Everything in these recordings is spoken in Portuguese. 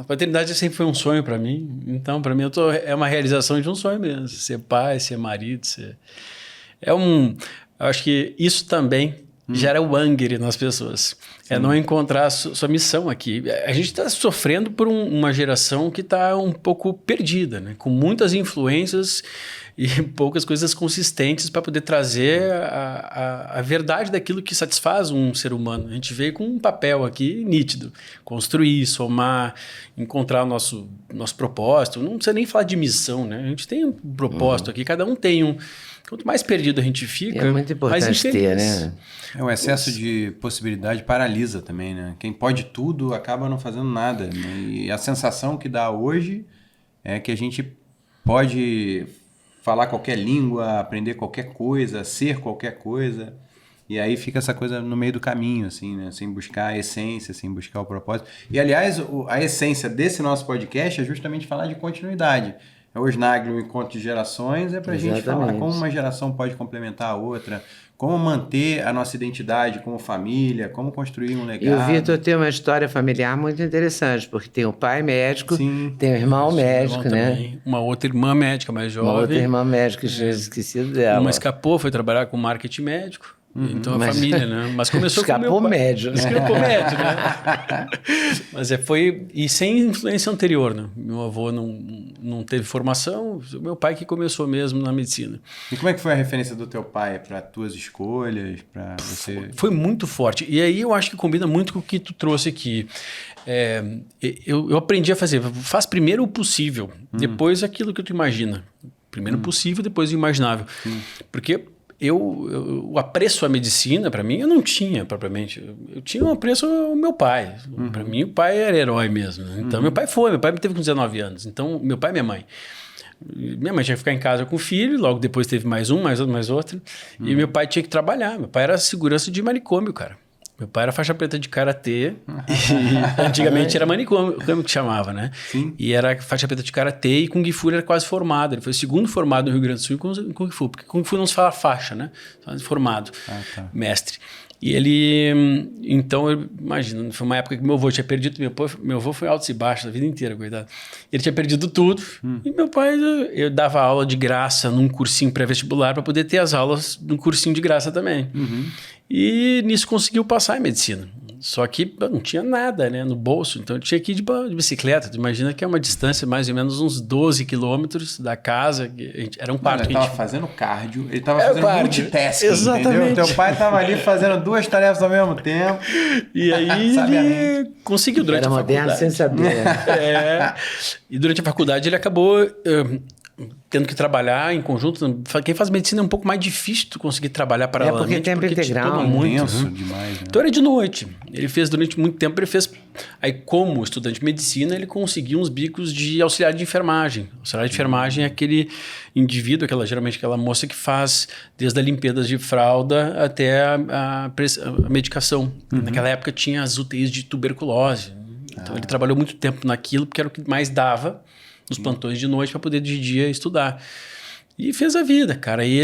paternidade sempre foi um sonho para mim. Então, para mim, é uma realização de um sonho mesmo. Ser pai, ser marido, eu acho que isso também gera o ânguere nas pessoas. Sim. É não encontrar sua missão aqui. A gente está sofrendo por uma geração que está um pouco perdida, né? Com muitas influências e poucas coisas consistentes para poder trazer a verdade daquilo que satisfaz um ser humano. A gente veio com um papel aqui nítido. Construir, somar, encontrar o nosso propósito. Não precisa nem falar de missão, né? A gente tem um propósito aqui, cada um tem um. Quanto mais perdido a gente fica, é muito importante mais infeliz. Ter, né? O excesso de possibilidade paralisa também, né? Quem pode tudo acaba não fazendo nada. Né? E a sensação que dá hoje é que a gente pode falar qualquer língua, aprender qualquer coisa, ser qualquer coisa. E aí fica essa coisa no meio do caminho, assim, né? Sem buscar a essência, sem buscar o propósito. E, aliás, a essência desse nosso podcast é justamente falar de continuidade. O Snagli, o Encontro de Gerações, é para a gente falar como uma geração pode complementar a outra, como manter a nossa identidade como família, como construir um legado. E o Vitor tem uma história familiar muito interessante, porque tem o pai médico, Sim. tem o irmão médico, né? Também. Uma outra irmã médica mais jovem. Uma outra irmã médica, tinha esquecido dela. Uma escapou, foi trabalhar com marketing médico. Então a família, né? Mas começou escapou com o meu pai. médio, né? Escapou médio, né? Mas foi... E sem influência anterior, né? Meu avô não teve formação, meu pai que começou mesmo na medicina. E como é que foi a referência do teu pai para tuas escolhas, para você... Foi muito forte. E aí eu acho que combina muito com o que tu trouxe aqui. Eu aprendi a fazer. Faz primeiro o possível, depois aquilo que tu imagina. Primeiro o possível, depois o imaginável. Porque... Eu apreço a medicina, para mim, eu não tinha propriamente. Eu tinha um apreço ao meu pai. Para mim, o pai era herói mesmo. Né? Então, meu pai me teve com 19 anos. Então, meu pai e minha mãe. Minha mãe tinha que ficar em casa com o filho, logo depois teve mais um, mais outro, mais outro. E meu pai tinha que trabalhar. Meu pai era segurança de manicômio, cara. Meu pai era faixa preta de karatê, e antigamente era manicômio que chamava, né? Sim. E era faixa preta de karatê e Kung Fu era quase formado. Ele foi o segundo formado no Rio Grande do Sul com Kung Fu, porque Kung Fu não se fala faixa, né? Só formado, mestre. E ele, então, imagina, foi uma época que meu avô tinha perdido, meu avô foi altos e baixos a vida inteira, coitado. Ele tinha perdido tudo, e meu pai, eu dava aula de graça num cursinho pré-vestibular para poder ter as aulas no cursinho de graça também. E nisso conseguiu passar em medicina. Só que não tinha nada, né, no bolso, então eu tinha que ir de bicicleta. Tu imagina que é uma distância mais ou menos uns 12 quilômetros da casa. Era um quarto. Ele estava fazendo cardio, ele estava fazendo multitasking, exatamente. Entendeu? Teu pai estava ali fazendo duas tarefas ao mesmo tempo. E aí ele conseguiu durante a faculdade. Era moderno sem saber. E durante a faculdade ele acabou... tendo que trabalhar em conjunto. Quem faz medicina é um pouco mais difícil de conseguir trabalhar paralelamente. Porque tempo integral, muito. Intenso demais. Né? Então era de noite. Ele fez durante muito tempo, aí como estudante de medicina, ele conseguiu uns bicos de auxiliar de enfermagem. Auxiliar de enfermagem é aquele indivíduo, geralmente aquela moça que faz desde a limpeza de fralda até a medicação. Naquela época tinha as UTIs de tuberculose. Então ele trabalhou muito tempo naquilo, porque era o que mais dava nos plantões de noite para poder de dia estudar. E fez a vida, cara. E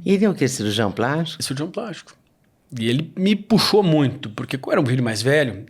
ele é o quê? Cirurgião plástico? Cirurgião plástico. E ele me puxou muito, porque eu era um filho mais velho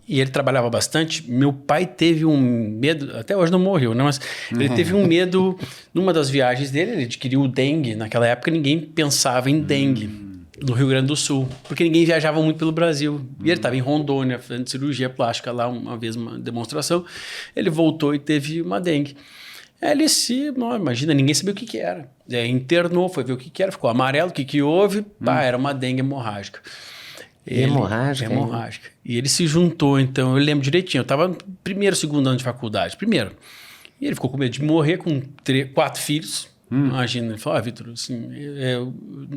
e ele trabalhava bastante. Meu pai teve um medo, até hoje não morreu, né? Mas ele teve um medo, numa das viagens dele, ele adquiriu o dengue. Naquela época ninguém pensava em dengue no Rio Grande do Sul, porque ninguém viajava muito pelo Brasil. E ele estava em Rondônia, fazendo cirurgia plástica lá, uma vez, uma demonstração. Ele voltou e teve uma dengue. Ele imagina, ninguém sabia o que era. Internou, foi ver o que era, ficou amarelo, o que houve? Era uma dengue hemorrágica. Hemorrágica? E ele se juntou, então, eu lembro direitinho, eu estava no primeiro, segundo ano de faculdade, E ele ficou com medo de morrer com 4 filhos. Imagina, ele falou, Vitor, assim,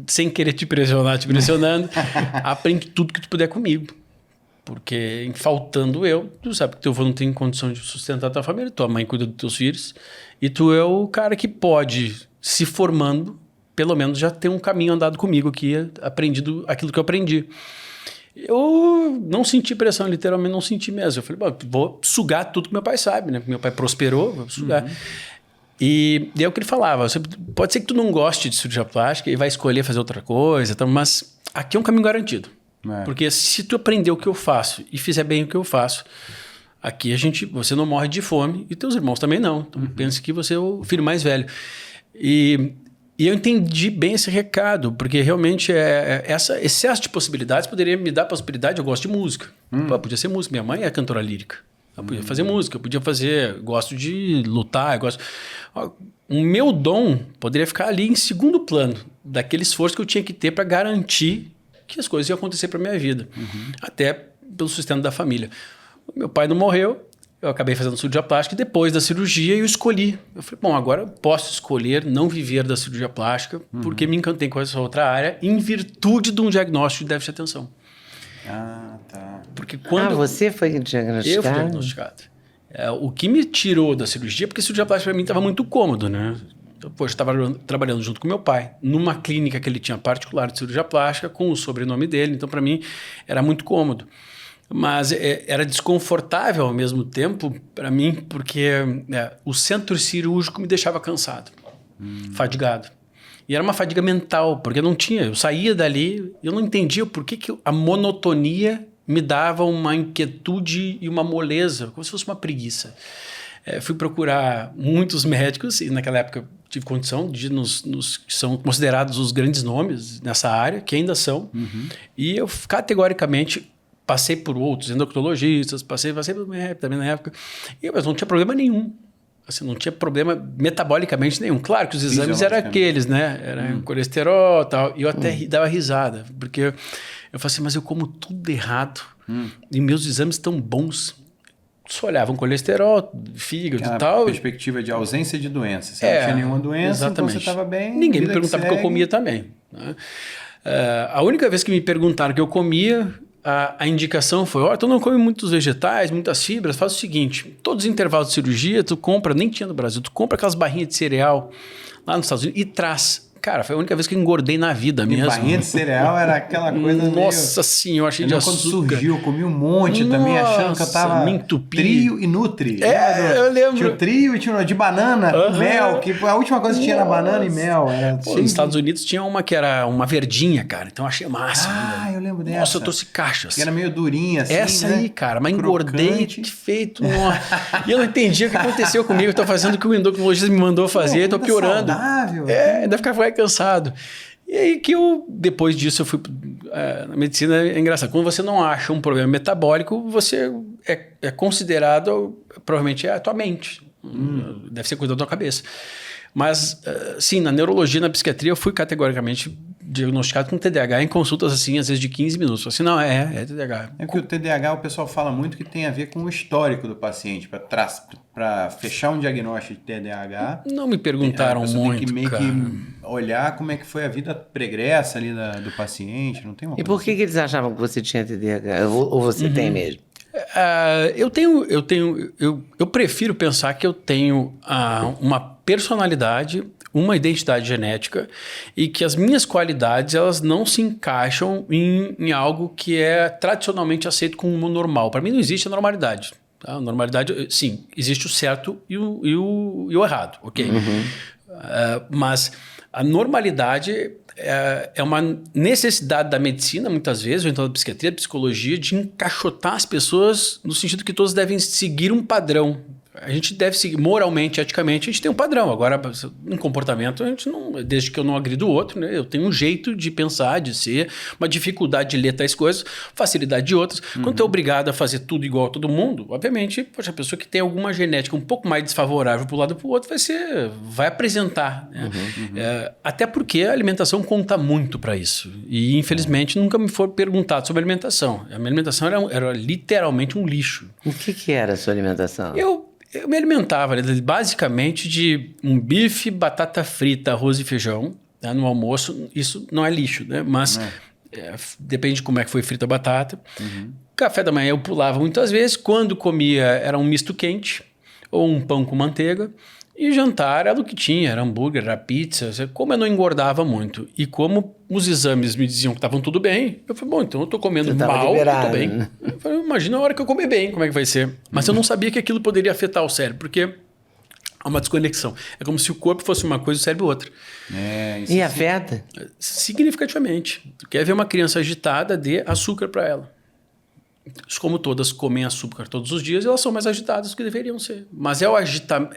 sem querer te pressionando, aprende tudo que tu puder comigo. Porque faltando eu, tu sabe que teu avô não tem condição de sustentar a tua família, tua mãe cuida dos teus filhos, e tu é o cara que pode, se formando, pelo menos já ter um caminho andado comigo aqui, aprendido aquilo que eu aprendi. Eu não senti pressão, literalmente não senti mesmo. Eu falei, vou sugar tudo que meu pai sabe, né? Porque meu pai prosperou, vou sugar. E é o que ele falava, pode ser que tu não goste de cirurgia plástica e vai escolher fazer outra coisa, mas aqui é um caminho garantido. Porque se tu aprender o que eu faço e fizer bem o que eu faço, Aqui você não morre de fome e teus irmãos também não. Então pense que você é o filho mais velho. E eu entendi bem esse recado, porque realmente esse excesso de possibilidades poderia me dar a possibilidade. Eu gosto de música. Pô, podia ser música. Minha mãe é cantora lírica. Eu podia fazer música, eu podia fazer... Gosto de lutar, O meu dom poderia ficar ali em segundo plano, daquele esforço que eu tinha que ter para garantir que as coisas iam acontecer para minha vida. Até pelo sustento da família. Meu pai não morreu, eu acabei fazendo cirurgia plástica e depois da cirurgia eu escolhi. Eu falei, bom, agora eu posso escolher não viver da cirurgia plástica porque me encantei com essa outra área em virtude de um diagnóstico de déficit de atenção. Ah, tá. Porque quando você foi diagnosticado? eu fui diagnosticado. O que me tirou da cirurgia, porque a cirurgia plástica para mim estava muito cômodo, né? Depois eu estava trabalhando junto com meu pai, numa clínica que ele tinha particular de cirurgia plástica, com o sobrenome dele, então para mim era muito cômodo. Mas era desconfortável ao mesmo tempo para mim, porque o centro cirúrgico me deixava cansado, fadigado. E era uma fadiga mental, porque eu saía dali, eu não entendia por que a monotonia me dava uma inquietude e uma moleza, como se fosse uma preguiça. Fui procurar muitos médicos, e naquela época tive condição de nos que são considerados os grandes nomes nessa área, que ainda são, e eu categoricamente passei por outros endocrinologistas, passei por médico também na época, mas não tinha problema nenhum. Assim, não tinha problema metabolicamente nenhum. Claro que os exames eram aqueles, né? Era colesterol e tal. E eu até dava risada, porque eu falei assim, mas eu como tudo errado e meus exames estão bons. Só olhavam colesterol, fígado e tal. Perspectiva de ausência de doença. Você não tinha nenhuma doença, exatamente. Então você estava bem. Ninguém me perguntava o que eu comia também. Né? A única vez que me perguntaram o que eu comia, a indicação foi, tu não come muitos vegetais, muitas fibras, faz o seguinte, todos os intervalos de cirurgia, tu compra, nem tinha no Brasil, tu compra aquelas barrinhas de cereal lá nos Estados Unidos e traz. Cara, foi a única vez que eu engordei na vida mesmo. Barrinha de cereal era aquela coisa Nossa senhora, cheio de açúcar. Quando surgiu, eu comi um monte também, achando que eu tava me entupi. Trio e Nutri. Eu lembro. Tinha o trio e tinha o de banana, mel, que a última coisa que tinha era banana e mel. Nos Estados Unidos tinha uma que era uma verdinha, cara, então eu achei massa. Eu lembro dessa. Nossa, eu trouxe caixas. Que era meio durinha assim, essa aí, cara, mas crocante. Engordei, que feito. E eu não entendia o que aconteceu comigo, eu tô fazendo o que o endocrinologista me mandou fazer, eu tô piorando. Saudável. Ainda ficava cansado. E aí que depois disso eu fui... na medicina é engraçado. Quando você não acha um problema metabólico, você é considerado... Provavelmente é a tua mente. Deve ser coisa da tua cabeça. Mas, sim, na neurologia, na psiquiatria, eu fui categoricamente diagnosticado com TDAH em consultas, assim, às vezes de 15 minutos. Assim, não, é TDAH. É que o TDAH, o pessoal fala muito que tem a ver com o histórico do paciente. Para fechar um diagnóstico de TDAH... Não me perguntaram muito, tem que meio que olhar como é que foi a vida pregressa ali do paciente. Não tem uma E por que eles achavam que você tinha TDAH? Ou você tem mesmo? Eu prefiro pensar que eu tenho uma personalidade, uma identidade genética e que as minhas qualidades elas não se encaixam em algo que é tradicionalmente aceito como normal. Para mim não existe a normalidade. Tá? A normalidade, sim, existe o certo e o errado, ok? Mas a normalidade é uma necessidade da medicina, muitas vezes, ou então da psiquiatria, da psicologia, de encaixotar as pessoas no sentido que todos devem seguir um padrão. A gente deve seguir moralmente, eticamente, a gente tem um padrão. Agora, em comportamento, a gente não, desde que eu não agrido o outro, né? Eu tenho um jeito de pensar, de ser, uma dificuldade de ler tais coisas, facilidade de outras. Quando tu é obrigado a fazer tudo igual a todo mundo, obviamente, poxa, a pessoa que tem alguma genética um pouco mais desfavorável para um lado ou para o outro vai apresentar. Né? Até porque a alimentação conta muito para isso. E, infelizmente, nunca me foi perguntado sobre alimentação. A minha alimentação era literalmente um lixo. O que era a sua alimentação? Eu me alimentava basicamente de um bife, batata frita, arroz e feijão, né, no almoço. Isso não é lixo, né? Mas depende de como é que foi frita a batata. Café da manhã eu pulava muitas vezes. Quando comia era um misto quente ou um pão com manteiga. E jantar era o que tinha, era hambúrguer, era pizza. Como eu não engordava muito e como os exames me diziam que estavam tudo bem, eu falei, bom, então eu estou comendo mal e estou bem. Né? Eu falei, imagina a hora que eu comer bem, como é que vai ser? Mas eu não sabia que aquilo poderia afetar o cérebro, porque há uma desconexão. É como se o corpo fosse uma coisa e o cérebro outra. E afeta? Significativamente. Tu quer ver uma criança agitada, dê açúcar para ela. como todas comem açúcar todos os dias, elas são mais agitadas do que deveriam ser. Mas é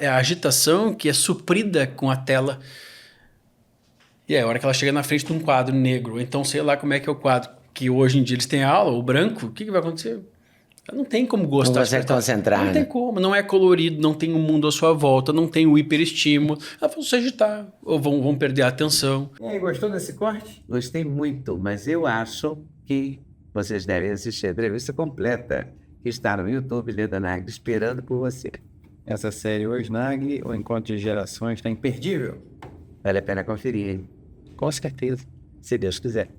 a agitação que é suprida com a tela. E é a hora que ela chega na frente de um quadro negro. Então, sei lá como é que é o quadro. Que hoje em dia eles têm aula, o branco, o que vai acontecer? Ela não tem como gostar. Não consegue concentrar. Não tem como. Não é colorido, não tem um mundo à sua volta, não tem o hiperestímulo. Elas vão se agitar, ou vão perder a atenção. E aí, gostou desse corte? Gostei muito, mas eu acho que vocês devem assistir a entrevista completa, que está no YouTube, Leda Nagli, esperando por você. Essa série Hoje Nagli, o Encontro de Gerações, está imperdível. Vale a pena conferir, hein? Com certeza. Se Deus quiser.